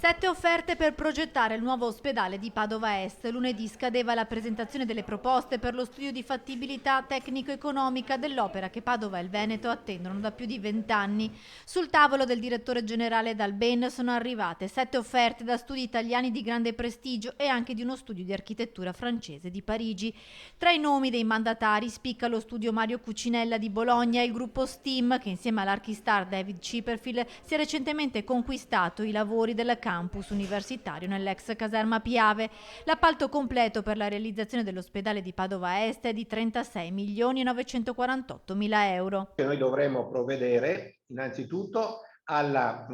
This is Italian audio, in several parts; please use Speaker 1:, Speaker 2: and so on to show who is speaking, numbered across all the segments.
Speaker 1: 7 offerte per progettare il nuovo ospedale di Padova Est. Lunedì scadeva la presentazione delle proposte per lo studio di fattibilità tecnico-economica dell'opera che Padova e il Veneto attendono da più di 20 anni. Sul tavolo del direttore generale Dalben sono arrivate 7 offerte da studi italiani di grande prestigio e anche di uno studio di architettura francese di Parigi. Tra i nomi dei mandatari spicca lo studio Mario Cucinella di Bologna e il gruppo STEAM che insieme all'archistar David Chipperfield si è recentemente conquistato i lavori del campus universitario nell'ex caserma Piave. L'appalto completo per la realizzazione dell'ospedale di Padova Est è di 36.948.000 euro.
Speaker 2: Noi dovremo provvedere innanzitutto alla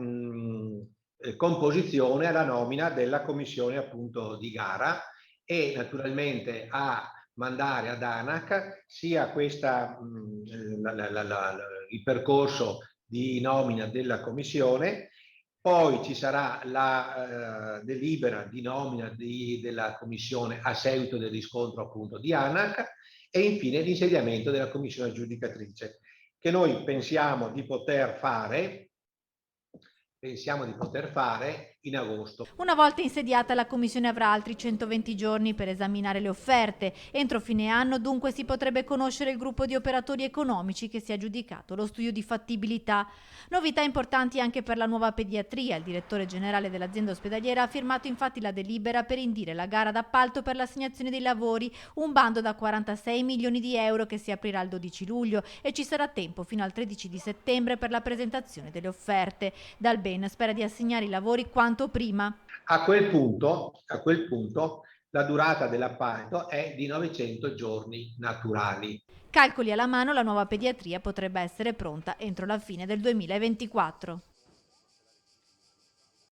Speaker 2: composizione, alla nomina della commissione appunto di gara e naturalmente a mandare ad ANAC sia il percorso di nomina della commissione. Poi ci sarà la delibera di nomina della commissione a seguito del riscontro appunto di ANAC e infine l'insediamento della commissione giudicatrice che noi pensiamo di poter fare in agosto.
Speaker 1: Una volta insediata la commissione avrà altri 120 giorni per esaminare le offerte. Entro fine anno dunque si potrebbe conoscere il gruppo di operatori economici che si è aggiudicato lo studio di fattibilità. Novità importanti anche per la nuova pediatria. Il direttore generale dell'azienda ospedaliera ha firmato infatti la delibera per indire la gara d'appalto per l'assegnazione dei lavori, un bando da 46 milioni di euro che si aprirà il 12 luglio e ci sarà tempo fino al 13 di settembre per la presentazione delle offerte. Dalben spera di assegnare i lavori quanto prima.
Speaker 2: A quel punto la durata dell'appalto è di 900 giorni naturali.
Speaker 1: Calcoli alla mano, la nuova pediatria potrebbe essere pronta entro la fine del 2024.